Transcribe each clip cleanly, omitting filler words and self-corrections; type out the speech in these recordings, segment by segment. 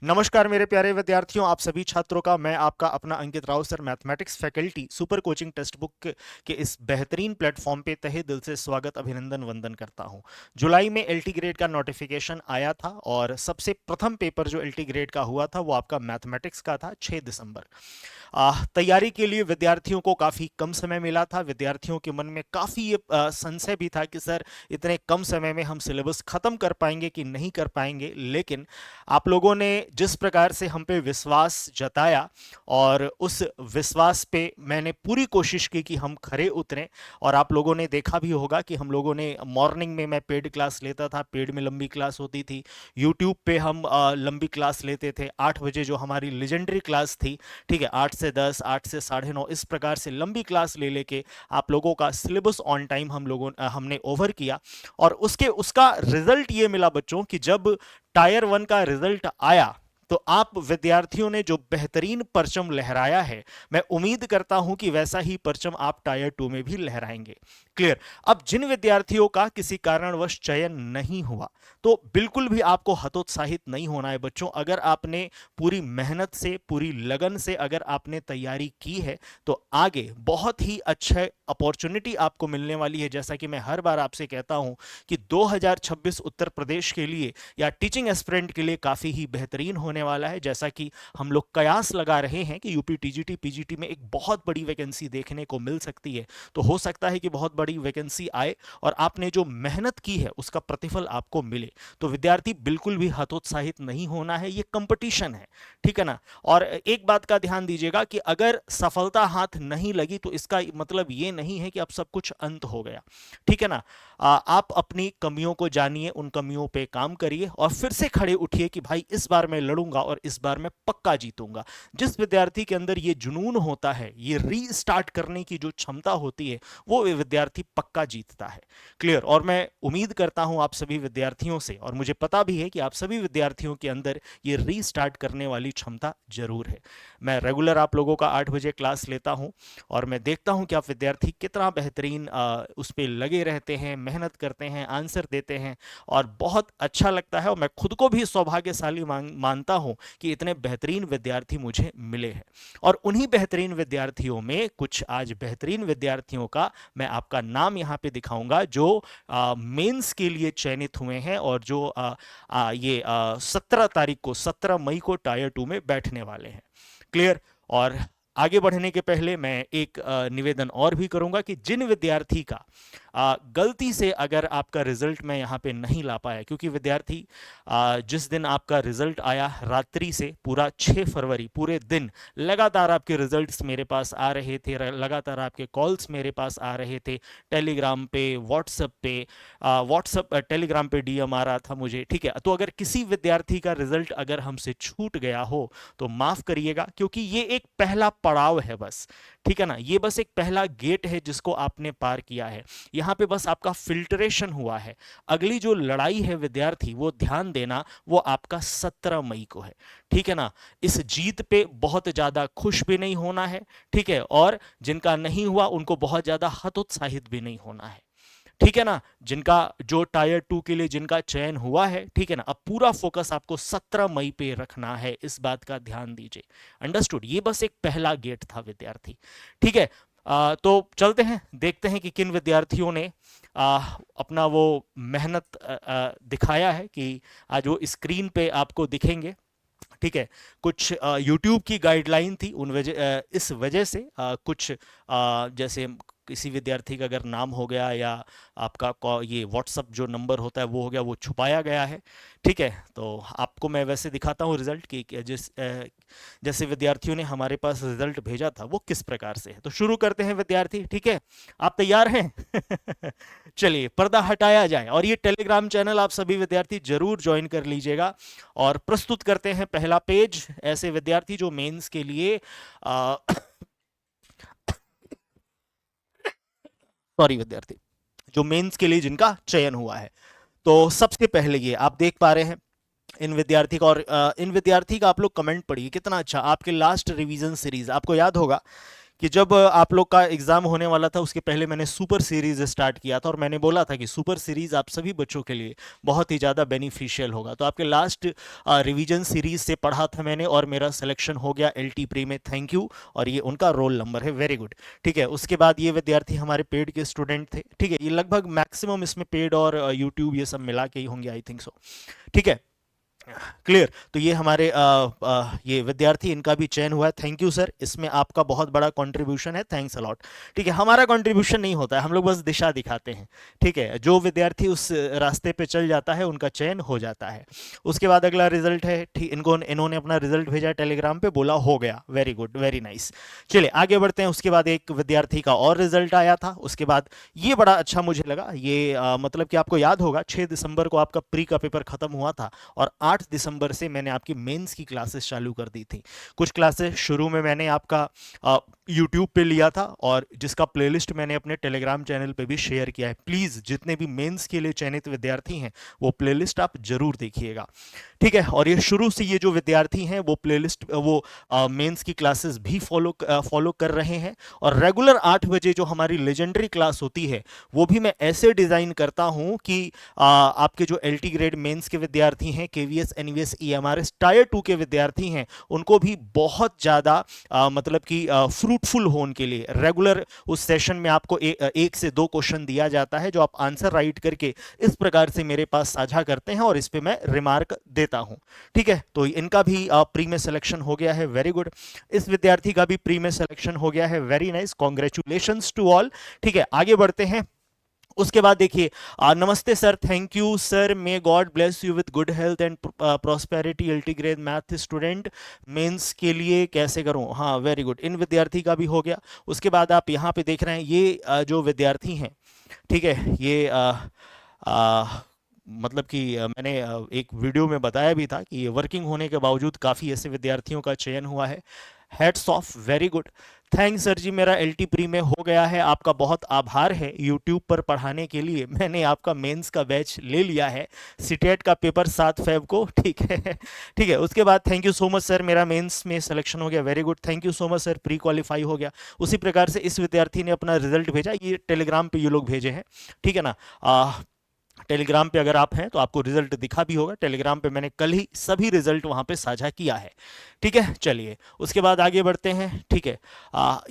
नमस्कार मेरे प्यारे विद्यार्थियों, आप सभी छात्रों का मैं आपका अपना Ankit Rao sir mathematics faculty super coaching text book के इस बेहतरीन प्लेटफॉर्म पे तहे दिल से स्वागत अभिनंदन वंदन करता हूं। जुलाई में एलटी ग्रेड का नोटिफिकेशन आया था और सबसे प्रथम पेपर जो एलटी ग्रेड का हुआ था वो आपका मैथमेटिक्स का था 6 दिसंबर। तैयारी के लिए विद्यार्थियों को काफ़ी कम समय मिला था। विद्यार्थियों के मन में काफ़ी ये संशय भी था कि सर इतने कम समय में हम सिलेबस ख़त्म कर पाएंगे कि नहीं कर पाएंगे, लेकिन आप लोगों ने जिस प्रकार से हम पे विश्वास जताया और उस विश्वास पे मैंने पूरी कोशिश की कि हम खरे उतरें। और आप लोगों ने देखा भी होगा कि हम लोगों ने मॉर्निंग में मैं पेड क्लास लेता था, पेड में लंबी क्लास होती थी। यूट्यूब पे हम लंबी क्लास लेते थे 8 बजे जो हमारी लेजेंडरी क्लास थी, ठीक है, 8 से 10, 8 से 9:30, इस प्रकार से लंबी क्लास ले लेके आप लोगों का सिलेबस ऑन टाइम हमने ओवर किया। और उसका रिजल्ट ये मिला बच्चों कि जब टायर 1 का रिजल्ट आया तो आप विद्यार्थियों ने जो बेहतरीन परचम लहराया है, मैं उम्मीद करता हूं कि वैसा ही परचम आप टायर 2 में भी लहराएंगे। क्लियर। अब जिन विद्यार्थियों का किसी कारणवश चयन नहीं हुआ तो बिल्कुल भी आपको हतोत्साहित नहीं होना है बच्चों। अगर आपने पूरी मेहनत से, पूरी लगन से अगर आपने तैयारी की है तो आगे बहुत ही अच्छे अपॉर्चुनिटी आपको मिलने वाली है। जैसा कि मैं हर बार आपसे कहता हूं कि 2026 उत्तर प्रदेश के लिए या टीचिंग एस्पिरेंट के लिए काफ़ी ही बेहतरीन होने वाला है। जैसा कि हम लोग कयास लगा रहे हैं कि यूपी टीजीटी पीजीटी में एक बहुत बड़ी वैकेंसी देखने को मिल सकती है, तो हो सकता है कि बहुत बड़ी वैकेंसी आए और आपने जो मेहनत की है उसका प्रतिफल आपको मिले। तो विद्यार्थी बिल्कुल भी हतोत्साहित नहीं होना है, ये कंपटीशन है, ठीक है ना। और एक बात का ध्यान दीजिएगा कि अगर सफलता हाथ नहीं लगी तो इसका मतलब ये नहीं है कि अब सब कुछ अंत हो गया, ठीक है ना। आप अपनी कमियों को जानिए, उन कमियों पे काम करिए और फिर से खड़े उठिए कि भाई इस बार मैं लड़ूंगा और इस बार मैं पक्का जीतूंगा। जिस विद्यार्थी के अंदर ये जुनून होता है, ये रीस्टार्ट करने की जो क्षमता होती है, वो विद्यार्थी पक्का जीतता है। क्लियर। और मैं उम्मीद करता हूं आप सभी विद्यार्थियों से, और मुझे पता भी है कि आप सभी विद्यार्थियों के अंदर ये रीस्टार्ट करने वाली क्षमता जरूर है। मैं रेगुलर आप लोगों का 8 बजे क्लास लेता हूं और मैं देखता हूं कि आप विद्यार्थी कितना बेहतरीन उस पर लगे रहते हैं, मेहनत करते हैं, आंसर देते हैं और बहुत अच्छा लगता है। और मैं खुद को भी सौभाग्यशाली मानता हूं कि इतने बेहतरीन विद्यार्थी मुझे मिले हैं। और उन्हीं बेहतरीन विद्यार्थियों में कुछ आज बेहतरीन विद्यार्थियों का मैं आपका नाम यहां पे दिखाऊंगा जो मेंस के लिए चयनित हुए हैं और जो ये 17 तारीख को, 17 मई को टायर 2 में बैठने वाले हैं। क्लियर। और आगे बढ़ने के पहले मैं एक निवेदन और भी करूंगा कि जिन विद्यार्थी का गलती से अगर आपका रिजल्ट मैं यहाँ पे नहीं ला पाया, क्योंकि विद्यार्थी जिस दिन आपका रिजल्ट आया रात्रि से पूरा 6 फरवरी पूरे दिन लगातार आपके रिजल्ट्स मेरे पास आ रहे थे, लगातार आपके कॉल्स मेरे पास आ रहे थे, टेलीग्राम पे, व्हाट्सएप टेलीग्राम पे डीएम आ रहा था मुझे, ठीक है। तो अगर किसी विद्यार्थी का रिजल्ट अगर हमसे छूट गया हो तो माफ करिएगा, क्योंकि ये एक पहला पड़ाव है बस, ठीक है ना। ये बस एक पहला गेट है जिसको आपने पार किया है। यहाँ पे बस आपका फिल्ट्रेशन हुआ है। अगली जो लड़ाई है विद्यार्थी, वो ध्यान देना, वो आपका 17 मई को है, ठीक है ना। इस जीत पे बहुत ज्यादा खुश भी नहीं होना है, ठीक है, और जिनका नहीं हुआ उनको बहुत ज्यादा हतोत्साहित भी नहीं होना है, ठीक है ना। जिनका जो टायर 2 के लिए जिनका चयन हुआ है, ठीक है ना, अब पूरा फोकस आपको 17 मई पे रखना है, इस बात का ध्यान दीजिए। अंडरस्टूड। ये बस एक पहला गेट था विद्यार्थी, ठीक है। तो चलते हैं, देखते हैं कि किन विद्यार्थियों ने अपना वो मेहनत दिखाया है कि आज वो स्क्रीन पे आपको दिखेंगे, ठीक है। कुछ यूट्यूब की गाइडलाइन थी, इस वजह से कुछ जैसे किसी विद्यार्थी का अगर नाम हो गया या आपका ये व्हाट्सअप जो नंबर होता है वो हो गया, वो छुपाया गया है, ठीक है। तो आपको मैं वैसे दिखाता हूँ रिजल्ट की जैसे विद्यार्थियों ने हमारे पास रिजल्ट भेजा था वो किस प्रकार से है। तो शुरू करते हैं विद्यार्थी, ठीक है। आप तैयार हैं? चलिए पर्दा हटाया जाए और ये टेलीग्राम चैनल आप सभी विद्यार्थी जरूर ज्वाइन कर लीजिएगा। और प्रस्तुत करते हैं पहला पेज, ऐसे विद्यार्थी जो मेंस के लिए सॉरी विद्यार्थी जो मेंस के लिए जिनका चयन हुआ है। तो सबसे पहले ये आप देख पा रहे हैं इन विद्यार्थी का, और इन विद्यार्थी का आप लोग कमेंट पढ़िए कितना अच्छा। आपके लास्ट रिवीजन सीरीज आपको याद होगा कि जब आप लोग का एग्जाम होने वाला था उसके पहले मैंने सुपर सीरीज स्टार्ट किया था और मैंने बोला था कि सुपर सीरीज आप सभी बच्चों के लिए बहुत ही ज़्यादा बेनिफिशियल होगा। तो आपके लास्ट रिवीजन सीरीज से पढ़ा था मैंने और मेरा सिलेक्शन हो गया एलटी प्री में, थैंक यू। और ये उनका रोल नंबर है, वेरी गुड। ठीक है, उसके बाद ये विद्यार्थी हमारे पेड के स्टूडेंट थे। ठीक है, ये लगभग मैक्सिमम इसमें पेड और यूट्यूब ये सब मिला के ही होंगे, आई थिंक सो। ठीक है, क्लियर। तो ये हमारे ये विद्यार्थी, इनका भी चयन हुआ है, थैंक यू सर। इसमें आपका बहुत बड़ा कंट्रीब्यूशन है, थैंक्स अलॉट। ठीक है, हमारा कंट्रीब्यूशन नहीं होता है, हम लोग बस दिशा दिखाते हैं। ठीक है, जो विद्यार्थी उस रास्ते पे चल जाता है उनका चयन हो जाता है। उसके बाद अगला रिजल्ट है, ठीक, इन्होंने अपना रिजल्ट भेजा टेलीग्राम पे, बोला हो गया, वेरी गुड, वेरी नाइस। चलिए आगे बढ़ते हैं। उसके बाद एक विद्यार्थी का और रिजल्ट आया था। उसके बाद ये बड़ा अच्छा मुझे लगा, ये मतलब कि आपको याद होगा 6 दिसंबर को आपका प्री का पेपर खत्म हुआ था और 8 दिसंबर से मैंने आपकी मेंस की क्लासेस चालू कर दी थी। कुछ क्लासेस शुरू में मैंने आपका यूट्यूब पे लिया था और जिसका प्लेलिस्ट मैंने अपने टेलीग्राम चैनल पे भी शेयर किया है। प्लीज़ जितने भी मेंस के लिए चयनित विद्यार्थी हैं वो प्लेलिस्ट आप जरूर देखिएगा। ठीक है, और ये शुरू से ये जो विद्यार्थी हैं वो प्लेलिस्ट, वो मेंस की क्लासेस भी फॉलो कर रहे हैं। और रेगुलर 8 बजे जो हमारी लेजेंडरी क्लास होती है वो भी मैं ऐसे डिज़ाइन करता हूं कि आपके जो एलटी ग्रेड मेंस के विद्यार्थी हैं, केवीएस एनवीएस ईएमआरएस टायर 2 के विद्यार्थी हैं, उनको भी बहुत ज़्यादा मतलब कि फ्रूटफुल हो उनके लिए। रेगुलर उस सेशन में आपको एक से दो क्वेश्चन दिया जाता है जो आप आंसर राइट करके इस प्रकार से मेरे पास साझा करते हैं और इस पे मैं रिमार्क देता हूं। ठीक है, तो इनका भी प्री में सिलेक्शन हो गया है, वेरी गुड। इस विद्यार्थी का भी प्री में सिलेक्शन हो गया है, very nice, congratulations to all. ठीक है, आगे बढ़ते हैं। उसके बाद देखिए, नमस्ते sir, thank you sir, may God bless you with good health and prosperity, अल्टीग्रेड मैथ स्टूडेंट, मेंस के लिए कैसे करूं। हाँ, वेरी गुड, इन विद्यार्थी का भी हो गया। उसके बाद आप यहाँ पे देख रहे हैं ये जो विद्यार्थी हैं, ठीक है, ये मतलब कि मैंने एक वीडियो में बताया भी था कि ये वर्किंग होने के बावजूद काफ़ी ऐसे विद्यार्थियों का चयन हुआ है। Hats off, very good, thanks sir ji, मेरा एलटी प्री में हो गया है, आपका बहुत आभार है यूट्यूब पर पढ़ाने के लिए। मैंने आपका मेंस का बैच ले लिया है, सीटेट का पेपर 7 फेब को। ठीक है, ठीक है। उसके बाद thank you so much sir, मेरा मेंस में सिलेक्शन हो गया, very good, thank you so much sir, pre qualify हो गया। उसी प्रकार से इस विद्यार्थी ने अपना रिजल्ट भेजा, ये टेलीग्राम पे ये लोग भेजे हैं, ठीक है ना। टेलीग्राम पे अगर आप हैं तो आपको रिजल्ट दिखा भी होगा, टेलीग्राम पे मैंने कल ही सभी रिजल्ट वहां पे साझा किया है। ठीक है, चलिए उसके बाद आगे बढ़ते हैं। ठीक है,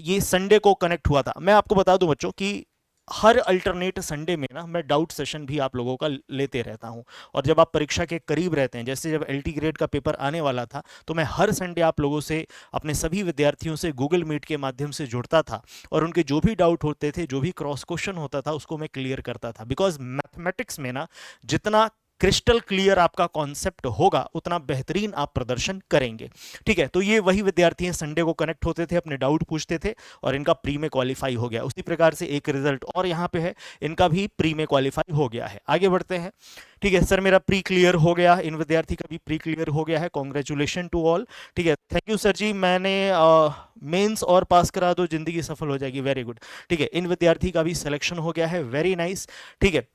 ये संडे को कनेक्ट हुआ था। मैं आपको बता दूं बच्चों कि हर अल्टरनेट संडे में ना मैं डाउट सेशन भी आप लोगों का लेते रहता हूं। और जब आप परीक्षा के करीब रहते हैं, जैसे जब एलटी ग्रेड का पेपर आने वाला था, तो मैं हर संडे आप लोगों से, अपने सभी विद्यार्थियों से गूगल मीट के माध्यम से जुड़ता था और उनके जो भी डाउट होते थे, जो भी क्रॉस क्वेश्चन होता था, उसको मैं क्लियर करता था। बिकॉज मैथमेटिक्स में ना जितना क्रिस्टल क्लियर आपका कॉन्सेप्ट होगा उतना बेहतरीन आप प्रदर्शन करेंगे। ठीक है, तो ये वही विद्यार्थी हैं, संडे को कनेक्ट होते थे, अपने डाउट पूछते थे और इनका प्री में क्वालिफाई हो गया। उसी प्रकार से एक रिजल्ट और यहाँ पे है, इनका भी प्री में क्वालिफाई हो गया है। आगे बढ़ते हैं। ठीक है सर, मेरा प्री क्लियर हो गया, इन विद्यार्थी का भी प्री क्लियर हो गया है, कॉन्ग्रेचुलेशन टू ऑल। ठीक है, थैंक यू सर जी, मैंने मेंस और पास करा दो, जिंदगी सफल हो जाएगी, वेरी गुड। ठीक है, इन विद्यार्थी का भी सिलेक्शन हो गया है, वेरी नाइस। ठीक है,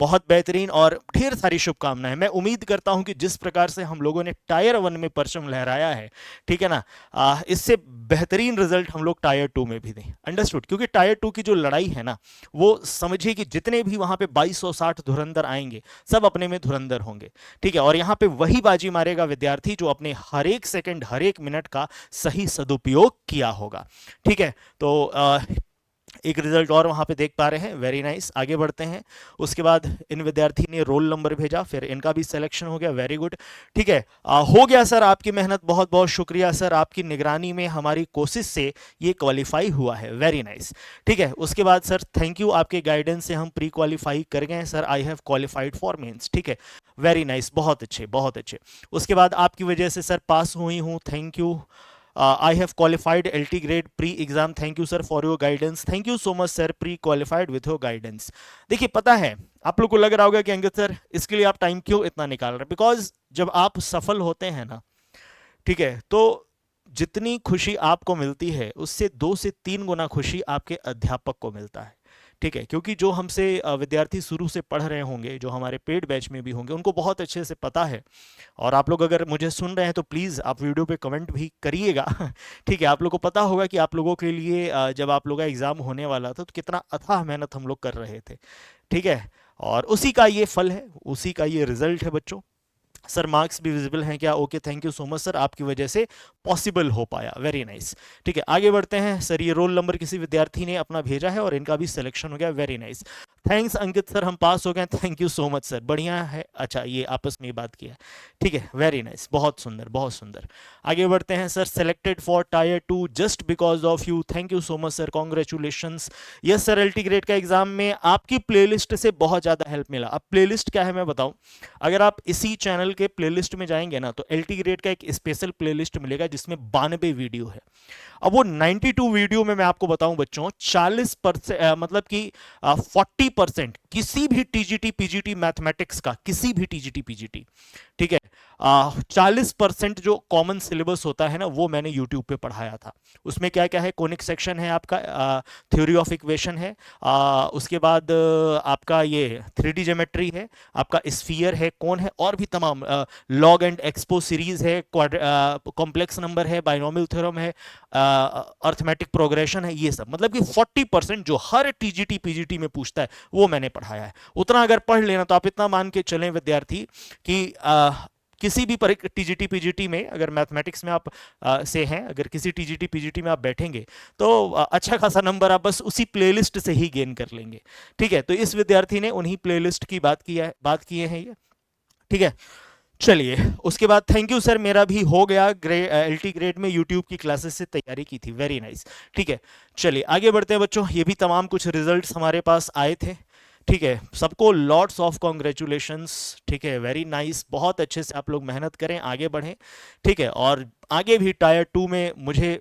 बहुत बेहतरीन और ढेर सारी शुभकामनाएं। मैं उम्मीद करता हूं कि जिस प्रकार से हम लोगों ने टायर 1 में परचम लहराया है, ठीक है ना, इससे बेहतरीन रिजल्ट हम लोग टायर 2 में भी दें। अंडरस्टूड? क्योंकि टायर 2 की जो लड़ाई है ना, वो समझिए कि जितने भी वहां पे 2260 धुरंधर आएंगे, सब अपने में धुरंधर होंगे। ठीक है, और यहां पे वही बाजी मारेगा विद्यार्थी जो अपने हर एक सेकंड, हर एक मिनट का सही सदुपयोग किया होगा। ठीक है, तो एक रिजल्ट और वहां पे देख पा रहे हैं, वेरी नाइस। आगे बढ़ते हैं। उसके बाद इन विद्यार्थी ने रोल नंबर भेजा, फिर इनका भी सिलेक्शन हो गया, वेरी गुड। ठीक है, हो गया सर, आपकी मेहनत, बहुत बहुत शुक्रिया सर, आपकी निगरानी में, हमारी कोशिश से ये क्वालिफाई हुआ है, वेरी नाइस। ठीक है, उसके बाद सर थैंक यू, आपके गाइडेंस से हम प्री क्वालिफाई कर गए sir, I have qualified for mains. ठीक है, वेरी नाइस, बहुत अच्छे, बहुत अच्छे। उसके बाद आपकी वजह से सर पास हुई हूँ, thank you. I have qualified LT grade pre-exam. Thank you sir for your guidance. Thank you so much sir, pre-qualified with your guidance. देखिए, पता है आप लोग को लग रहा होगा कि अंकित सर इसके लिए आप टाइम क्यों इतना निकाल रहे हैं। बिकॉज जब आप सफल होते हैं ना, ठीक है, तो जितनी खुशी आपको मिलती है उससे 2 से 3 गुना खुशी आपके अध्यापक को मिलता है। ठीक है, क्योंकि जो हमसे विद्यार्थी शुरू से पढ़ रहे होंगे, जो हमारे पेड बैच में भी होंगे, उनको बहुत अच्छे से पता है। और आप लोग अगर मुझे सुन रहे हैं तो प्लीज़ आप वीडियो पे कमेंट भी करिएगा। ठीक है, आप लोग को पता होगा कि आप लोगों के लिए जब आप लोगों का एग्ज़ाम होने वाला था तो कितना अथाह मेहनत हम लोग कर रहे थे। ठीक है, और उसी का ये फल है, उसी का ये रिजल्ट है बच्चों। सर मार्क्स भी विजिबल हैं क्या? Okay, thank you so much sir, आपकी वजह से पॉसिबल हो पाया, वेरी नाइस। ठीक है, आगे बढ़ते हैं। सर ये रोल नंबर किसी विद्यार्थी ने अपना भेजा है और इनका भी सिलेक्शन हो गया, वेरी नाइस। थैंक्स अंकित सर, हम पास हो गए, thank you so much sir, बढ़िया है। अच्छा, ये आपस में बात किया, ठीक है, वेरी नाइस, बहुत सुंदर बहुत सुंदर। आगे बढ़ते हैं। Sir selected for tyre 2 just because of you, thank you so much sir, congratulations. Yes sir, LT grade का एग्जाम में आपकी प्लेलिस्ट से बहुत ज़्यादा हेल्प मिला। अब प्लेलिस्ट क्या है मैं बताऊं, अगर आप इसी चैनल के प्लेलिस्ट में जाएंगे ना तो एलटी ग्रेड का एक स्पेशल प्लेलिस्ट मिलेगा जिसमें 92 वीडियो है। अब वो 92 वीडियो में मैं आपको बताऊं बच्चों, 40% मतलब कि 40% किसी भी टीजीटी पीजीटी मैथमेटिक्स का, किसी भी टीजीटी पीजीटी, ठीक है, 40% जो कॉमन सिलेबस होता है ना वो मैंने यूट्यूब पे पढ़ाया था। उसमें क्या क्या है, कोनिक सेक्शन है आपका, थ्योरी ऑफ इक्वेशन है, उसके बाद आपका ये 3D ज्योमेट्री है, आपका स्फीयर है, कोन है, और भी तमाम लॉग एंड एक्सपो सीरीज है, कॉम्प्लेक्स नंबर है, बाइनोमियल थ्योरम है, अर्थमेटिक प्रोग्रेशन है, ये सब। मतलब कि 40% जो हर टीजीटी पीजीटी में पूछता है वो मैंने पढ़ाया है। उतना अगर पढ़ लेना तो आप इतना मान के चलें विद्यार्थी कि किसी भी टीजीटी पीजीटी में अगर मैथमेटिक्स में आप से हैं, अगर किसी टीजीटी पीजीटी में आप बैठेंगे तो अच्छा खासा नंबर आप बस उसी प्लेलिस्ट से ही गेन कर लेंगे। ठीक है, तो इस विद्यार्थी ने उन्हीं प्लेलिस्ट की बात किए हैं ये। ठीक है, चलिए उसके बाद थैंक यू सर, मेरा भी हो गया एलटी ग्रेड में यूट्यूब की क्लासेस से तैयारी की थी, वेरी नाइस। ठीक है, चलिए आगे बढ़ते हैं बच्चों। ये भी तमाम कुछ रिजल्ट्स हमारे पास आए थे। ठीक है, सबको लॉट्स ऑफ कॉन्ग्रेचुलेशंस। ठीक है, वेरी नाइस, बहुत अच्छे से आप लोग मेहनत करें, आगे बढ़ें। ठीक है, और आगे भी टायर 2 में मुझे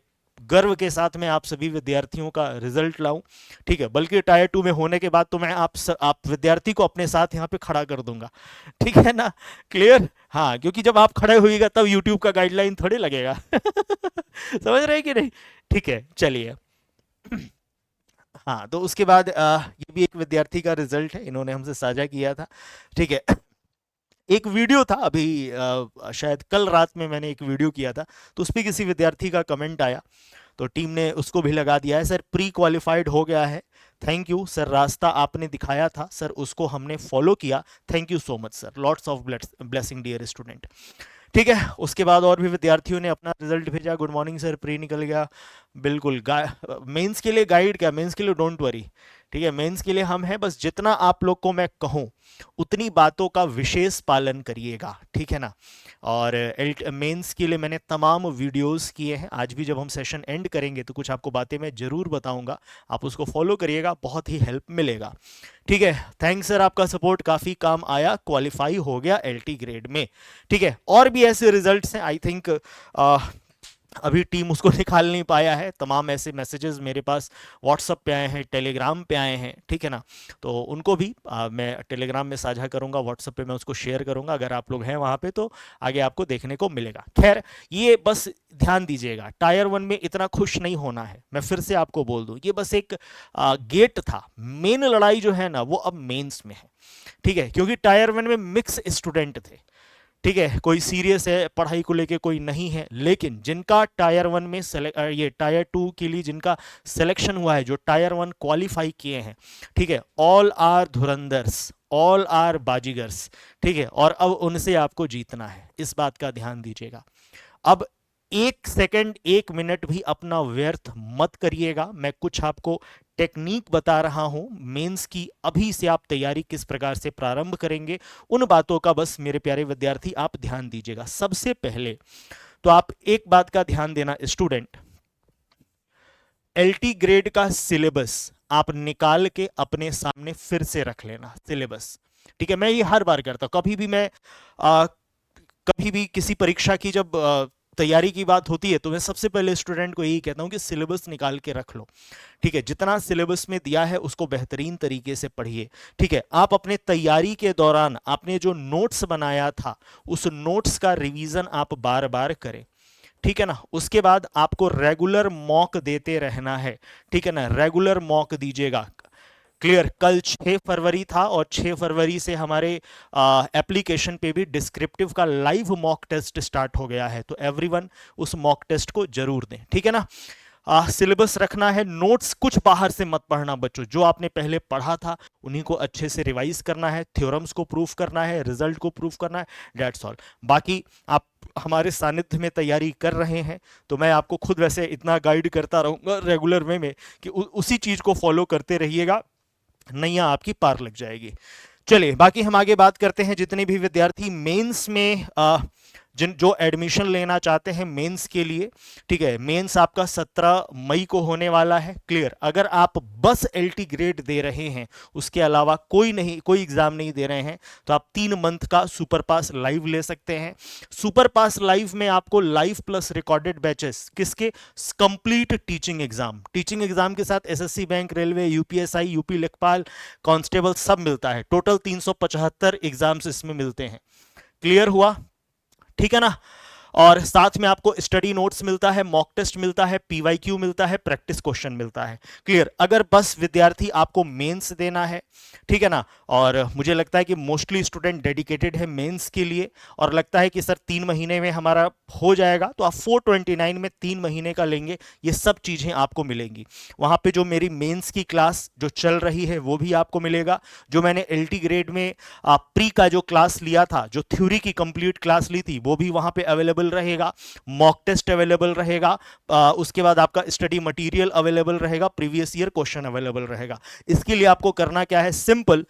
गर्व के साथ मैं आप सभी विद्यार्थियों का रिजल्ट लाऊं। ठीक है, बल्कि टायर 2 में होने के बाद तो मैं आप विद्यार्थी को अपने साथ यहाँ पे खड़ा कर दूंगा। ठीक है ना, क्लियर? हाँ, क्योंकि जब आप खड़े होइएगा तब यूट्यूब का गाइडलाइन थोड़े लगेगा। समझ रहे हैं कि नहीं? ठीक है, चलिए। हाँ, तो उसके बाद ये भी एक विद्यार्थी का रिजल्ट है, इन्होंने हमसे साझा किया था। ठीक है, एक वीडियो था अभी शायद कल रात में मैंने एक वीडियो किया था, तो उस पर किसी विद्यार्थी का कमेंट आया तो टीम ने उसको भी लगा दिया है। सर प्री क्वालिफाइड हो गया है, थैंक यू सर, रास्ता आपने दिखाया था सर, उसको हमने फॉलो किया, thank you so much sir, lots of blessing dear student. ठीक है, उसके बाद और भी विद्यार्थियों ने अपना रिजल्ट भेजा। गुड मॉर्निंग सर, प्री निकल गया, बिल्कुल। मेंस के लिए गाइड क्या, मेंस के लिए डोंट वरी। ठीक है, मेंस के लिए हम हैं, बस जितना आप लोग को मैं कहूँ उतनी बातों का विशेष पालन करिएगा, ठीक है ना। और मेंस के लिए मैंने तमाम वीडियोस किए हैं, आज भी जब हम सेशन एंड करेंगे तो कुछ आपको बातें मैं जरूर बताऊंगा, आप उसको फॉलो करिएगा, बहुत ही हेल्प मिलेगा। ठीक है, थैंक्स सर, आपका सपोर्ट काफ़ी काम आया, क्वालिफाई हो गया एलटी ग्रेड में। ठीक है, और भी ऐसे रिजल्ट्स हैं, आई थिंक अभी टीम उसको निकाल नहीं पाया है। तमाम ऐसे मैसेजेस मेरे पास व्हाट्सएप पे आए हैं, टेलीग्राम पे आए हैं, ठीक है ना, तो उनको भी मैं टेलीग्राम में साझा करूंगा, व्हाट्सएप पे मैं उसको शेयर करूंगा, अगर आप लोग हैं वहाँ पे तो आगे आपको देखने को मिलेगा। खैर, ये बस ध्यान दीजिएगा, टायर 1 में इतना खुश नहीं होना है, मैं फिर से आपको बोल दूं, ये बस एक गेट था, मेन लड़ाई जो है ना वो अब मेंस में है। ठीक है, क्योंकि टायर 1 में मिक्स स्टूडेंट थे। ठीक है, कोई सीरियस है पढ़ाई को लेके, कोई नहीं है, लेकिन जिनका टायर 1 में ये टायर 2 के लिए जिनका सिलेक्शन हुआ है, जो टायर 1 क्वालिफाई किए हैं, ठीक है, ऑल आर धुरंधर्स, ऑल आर बाजीगर्स। ठीक है, और अब उनसे आपको जीतना है, इस बात का ध्यान दीजिएगा। अब 1 सेकंड 1 मिनट भी अपना व्यर्थ मत करिएगा, मैं कुछ आपको टेक्निक बता रहा हूं मेंस की, अभी से आप तैयारी किस प्रकार से प्रारंभ करेंगे, उन बातों का बस मेरे प्यारे विद्यार्थी आप ध्यान दीजिएगा। सबसे पहले तो आप एक बात का ध्यान देना स्टूडेंट, एलटी ग्रेड का सिलेबस आप निकाल के अपने सामने फिर से रख लेना, सिलेबस। ठीक है, मैं ये हर बार करता हूं, कभी भी किसी परीक्षा की जब तैयारी की बात होती है तो मैं सबसे पहले स्टूडेंट को यही कहता हूं कि सिलेबस निकाल के रख लो। ठीक है, जितना सिलेबस में दिया है उसको बेहतरीन तरीके से पढ़िए। ठीक है, आप अपने तैयारी के दौरान आपने जो नोट्स बनाया था उस नोट्स का रिवीजन आप बार बार करें। ठीक है ना, उसके बाद आपको रेगुलर मॉक देते रहना है। ठीक है ना, रेगुलर मॉक दीजिएगा। क्लियर। कल 6 फरवरी था और 6 फरवरी से हमारे एप्लीकेशन पे भी डिस्क्रिप्टिव का लाइव मॉक टेस्ट स्टार्ट हो गया है, तो एवरीवन उस मॉक टेस्ट को जरूर दें, ठीक है ना। सिलेबस रखना है, नोट्स कुछ बाहर से मत पढ़ना बच्चों, जो आपने पहले पढ़ा था उन्हीं को अच्छे से रिवाइज करना है, थ्योरम्स को प्रूफ करना है, रिजल्ट को प्रूफ करना है, डेट्स ऑल। बाकी आप हमारे सानिध्य में तैयारी कर रहे हैं तो मैं आपको खुद वैसे इतना गाइड करता रहूंगा रेगुलर वे में कि उसी चीज को फॉलो करते रहिएगा, नैया आपकी पार लग जाएगी। चलिए बाकी हम आगे बात करते हैं। जितने भी विद्यार्थी मेंस में जिन जो एडमिशन लेना चाहते हैं मेंस के लिए, ठीक है, मेंस आपका 17 मई को होने वाला है, क्लियर। अगर आप बस एलटी ग्रेड दे रहे हैं, उसके अलावा कोई एग्जाम नहीं दे रहे हैं, तो आप 3 मंथ का सुपर पास लाइव ले सकते हैं। सुपर पास लाइव में आपको लाइव प्लस रिकॉर्डेड बैचेस किसके, कंप्लीट टीचिंग एग्जाम के साथ SSC bank, railway, UPSI, UP लेखपाल, कांस्टेबल सब मिलता है। टोटल 375 एग्जाम्स इसमें मिलते हैं, क्लियर हुआ, ठीक है ना। और साथ में आपको स्टडी नोट्स मिलता है, मॉक टेस्ट मिलता है, पीवाईक्यू मिलता है, प्रैक्टिस क्वेश्चन मिलता है, क्लियर। अगर बस विद्यार्थी आपको मेंस देना है, ठीक है ना, और मुझे लगता है कि मोस्टली स्टूडेंट डेडिकेटेड है मेंस के लिए और लगता है कि सर 3 महीने में हमारा हो जाएगा, तो आप 429 में 3 महीने का लेंगे, ये सब चीजें आपको मिलेंगी वहां पे। जो मेरी मेंस की क्लास जो चल रही है वो भी आपको मिलेगा, जो मैंने एलटी ग्रेड में प्री का जो क्लास लिया था, जो थ्योरी की कंप्लीट क्लास ली थी, वो भी वहां पे अवेलेबल रहेगा, मॉक टेस्ट अवेलेबल रहेगा, उसके बाद आपका स्टडी मटेरियल अवेलेबल रहेगा, प्रीवियस ईयर क्वेश्चन अवेलेबल रहेगा। इसके लिए आपको करना क्या है, सिंपल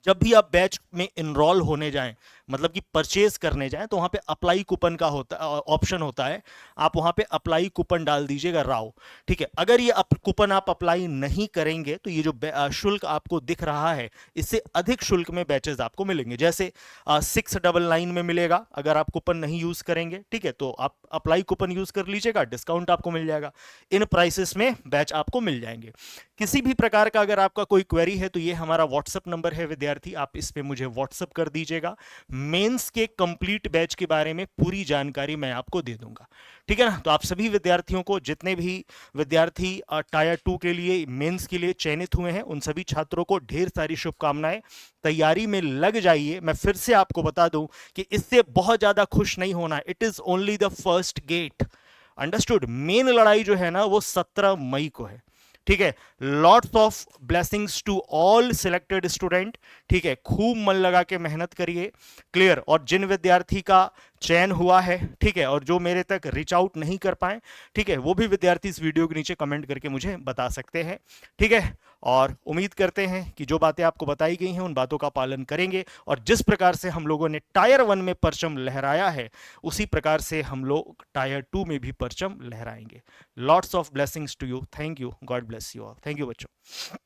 जब भी आप बैच में इनरोल होने जाएं, मतलब कि परचेज करने जाएं, तो वहां पे अप्लाई कूपन का ऑप्शन होता है, आप वहां पे अप्लाई कूपन डाल दीजिएगा राव, ठीक है। अगर ये कूपन आप अप्लाई नहीं करेंगे तो ये जो शुल्क आपको दिख रहा है, इससे अधिक शुल्क में बैचेज आपको मिलेंगे। जैसे 699 में मिलेगा अगर आप कूपन नहीं यूज करेंगे, ठीक है, तो आप अप्लाई कूपन यूज कर लीजिएगा, डिस्काउंट आपको मिल जाएगा, इन प्राइसेस में बैच आपको मिल जाएंगे। किसी भी प्रकार का अगर आपका कोई क्वेरी है तो ये हमारा व्हाट्सएप नंबर है विद्यार्थी, आप इस पे मुझे व्हाट्सएप कर दीजिएगा, मेंस के कंप्लीट बैच के बारे में पूरी जानकारी मैं आपको दे दूंगा, ठीक है ना। तो आप सभी विद्यार्थियों को, जितने भी विद्यार्थी टायर 2 के लिए मेंस के लिए चयनित हुए हैं, उन सभी छात्रों को ढेर सारी शुभकामनाएं, तैयारी में लग जाइए। मैं फिर से आपको बता दूं कि इससे बहुत ज्यादा खुश नहीं होना, it is only the first gate, understood. Main लड़ाई जो है ना वो 17 मई को है, ठीक है। Lots of blessings to all selected student, ठीक है, खूब मन लगा के मेहनत करिए, क्लियर। और जिन विद्यार्थी का चयन हुआ है, ठीक है, और जो मेरे तक रीच आउट नहीं कर पाए, ठीक है, वो भी विद्यार्थी इस वीडियो के नीचे कमेंट करके मुझे बता सकते हैं, ठीक है। और उम्मीद करते हैं कि जो बातें आपको बताई गई हैं उन बातों का पालन करेंगे, और जिस प्रकार से हम लोगों ने टायर 1 में परचम लहराया है, उसी प्रकार से हम लोग टायर 2 में भी परचम लहराएंगे। Lots of blessings to you, thank you, God bless you all, thank you बच्चों।